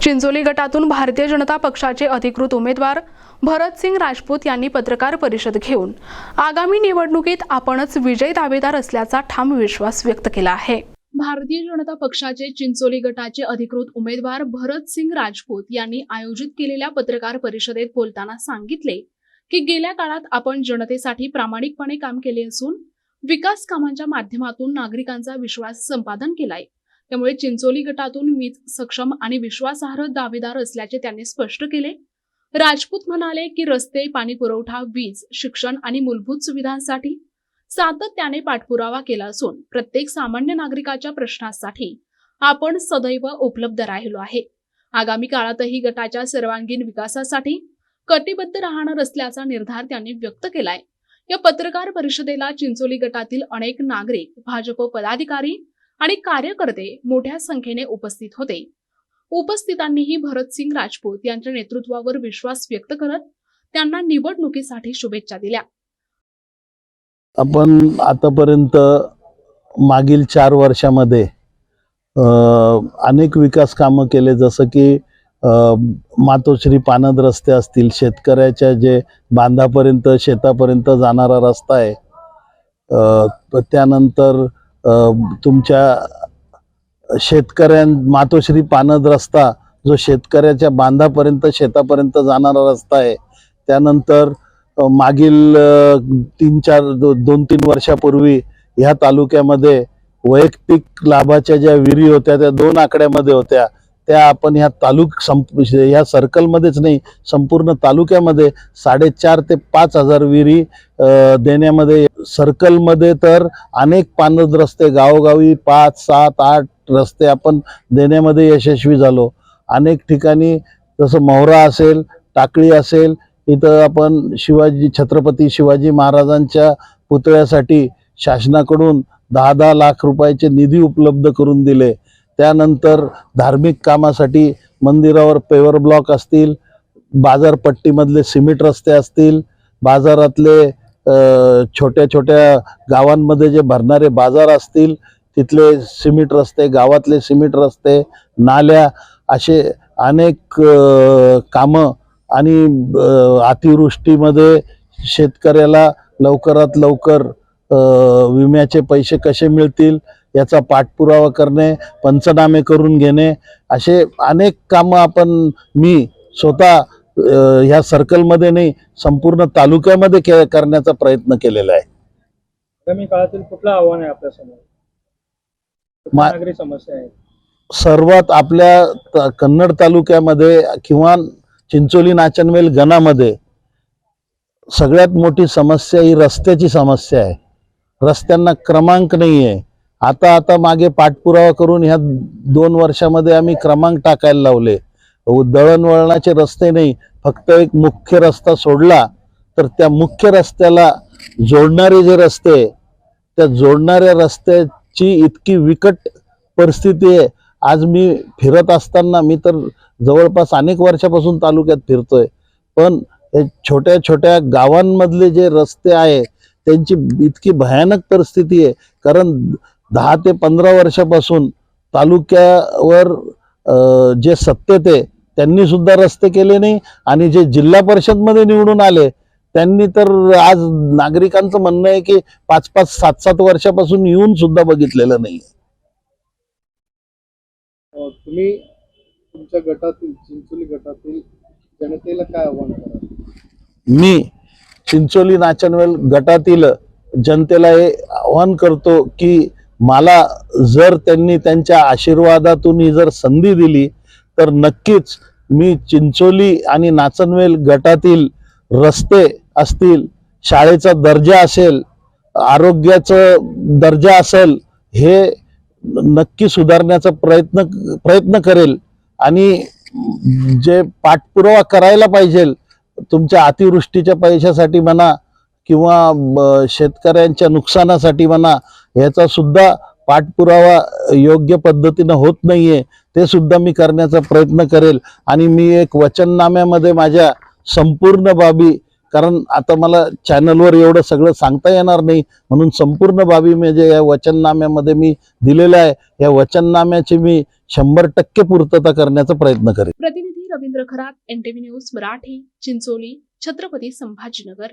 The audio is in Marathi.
चिंचोली गटातून भारतीय जनता पक्षाचे अधिकृत उमेदवार भरतसिंग राजपूत यांनी पत्रकार परिषद घेऊन आगामी निवडणुकीत आपणच विजयी दावेदार असल्याचा ठाम विश्वास व्यक्त केला आहे। भारतीय जनता पक्षाचे चिंचोली गटाचे अधिकृत उमेदवार भरतसिंग राजपूत यांनी आयोजित केलेल्या पत्रकार परिषदेत बोलताना सांगितले की गेल्या काळात आपण जनतेसाठी प्रामाणिकपणे काम केले असून विकास कामांच्या माध्यमातून नागरिकांचा विश्वास संपादन केलाय। त्यामुळे चिंचोली गटातून मीच सक्षम आणि विश्वासार्ह दावेदार असल्याचे त्यांनी स्पष्ट केले। राजपूत म्हणाले की रस्ते, पाणी पुरवठा, वीज, शिक्षण आणि मूलभूत सुविधांसाठी सातत्याने पाठपुरावा केला असून प्रत्येक सामान्य नागरिकाच्या प्रश्नांसाठी आपण सदैव उपलब्ध राहिलो आहे। आगामी काळातही गटाच्या सर्वांगीण विकासासाठी कटिबद्ध राहणार असल्याचा निर्धार त्यांनी व्यक्त केलाय। या पत्रकार परिषदेला चिंचोली गटातील अनेक नागरिक, भाजप पदाधिकारी आणि कार्यकर्ते मोठ्या संख्येने उपस्थित होते। उपस्थितांनीही भरतसिंग राजपूत यांच्या नेतृत्वावर विश्वास व्यक्त करत त्यांना निवडणुकीसाठी शुभेच्छा दिल्या। आपण आतापर्यंत मागील 4 वर्षामध्ये अनेक विकास कामं केले, जसं की मातोश्री पानद रस्ते असतील, शेतकऱ्याच्या जे बांधापर्यंत शेतापर्यंत जाणारा रस्ता आहे, त्यानंतर तुमच्या मातोश्री पानद रस्ता जो शेतकऱ्याच्या बांधापर्यंत शेतापर्यंत जाणारा रस्ता आहे, त्यानंतर मागील 2-3 वर्षापूर्वी ह्या तालुक्यामध्ये वैयक्तिक लाभाच्या ज्या विहिरी होत्या त्या 2 आकड्यामध्ये होत्या, त्या आपण ह्या सर्कलमध्येच नाही संपूर्ण तालुक्यामध्ये 4,500 ते 5,000 विहिरी देण्यामध्ये, सर्कलमध्ये तर अनेक पानद रस्ते गावोगावी 5, 7, 8 रस्ते आपण देण्यामध्ये यशस्वी झालो। अनेक ठिकाणी जसं मोहरा असेल, टाकळी असेल, इथं आपण छत्रपती शिवाजी महाराजांच्या पुतळ्यासाठी शासनाकडून 10-10 लाख रुपयाचे निधी उपलब्ध करून दिले। त्यानंतर धार्मिक कामासाठी मंदिरावर पेवर ब्लॉक असतील, बाजारपट्टीमधले सिमेंट रस्ते असतील, बाजारातले छोट्या छोट्या गावांमध्ये जे भरणारे बाजार असतील तिथले सिमेंट रस्ते, गावातले सिमेंट रस्ते, नाल्या, असे अनेक कामं आणि अतिवृष्टीमध्ये शेतकऱ्याला लवकरात लवकर विम्याचे पैसे कसे मिळतील याचा पाठपुरावा करणे, पंचनामे करून घेणे, असे अनेक कामं मी स्वतः ह्या सर्कलमध्ये नाही संपूर्ण तालुक्यामध्ये करण्याचा प्रयत्न केलेला आहे। आगामी काळातील कुठलं आव्हान आहे आपल्या समोर? नागरी समस्या आहे सर्वात आपल्या कन्नड तालुक्यामध्ये किंवा चिंचोली नाचनवेल गणामध्ये सगळ्यात मोठी समस्या ही रस्त्याची समस्या आहे। रस्त्यांना क्रमांक नाही आहे। आता मागे पाठपुरावा करून ह्या 2 वर्षामध्ये आम्ही क्रमांक टाकायला लावले। दळणवळणाचे रस्ते नाही, फक्त एक मुख्य रस्ता सोडला तर त्या मुख्य रस्त्याला जोडणारे जे रस्ते, त्या जोडणाऱ्या रस्त्याची इतकी विकट परिस्थिती आहे। आज मी फिरत असताना, मी तर जवळपास अनेक वर्षापासून तालुक्यात फिरतोय, पण हे छोट्या छोट्या गावांमधले जे रस्ते आहे त्यांची इतकी भयानक परिस्थिती आहे। कारण 10 ते 15 वर्षापासून तालुक्यावर जे सत्तेत आहे त्यांनी सुद्धा रस्ते केले नाही, आणि जे जिल्हा परिषदमध्ये निवडून आले त्यांनी तर आज नागरिकांचं म्हणणं आहे की 5-5, 7-7 वर्षापासून येऊन सुद्धा बघितलेलं नाही। तुम्ही तुमच्या गटातील, चिंचोली गटातील जनतेला काय आव्हान कराल? मी चिंचोली नाचनवेल गटातील जनतेला हे आव्हान करतो की मला जर त्यांनी त्यांच्या आशीर्वादातून ही जर संधी दिली तर नक्कीच मी चिंचोली आणि नाचनवेल गटातील रस्ते असतील, शाळेचा दर्जा असेल, आरोग्याचा दर्जा असेल, हे नक्की सुधारण्याचा प्रयत्न करेल। आणि जे पाठपुरावा करायला पाहिजे तुमच्या अतिवृष्टीच्या पैशासाठी म्हणा किंवा शेतकऱ्यांच्या नुकसानासाठी म्हणा, याचा सुद्धा पाठपुरावा योग्य पद्धतीने होत नाहीये, ते सुद्धा मी करण्याचा प्रयत्न करेल। आणि मी एक वचननाम्यामध्ये माझ्या संपूर्ण बाबी कारण आता मला चॅनलवर एवढं सगळं सांगता येणार नाही, म्हणून संपूर्ण बाबी म्हणजे या वचननाम्यामध्ये मी दिलेल्या आहे. या वचननाम्याची मी 100% पूर्तता करण्याचा प्रयत्न करेन. प्रतिनिधी रवींद्र खरात, NTV न्यूज मराठी, चिंचोली, छत्रपती संभाजीनगर.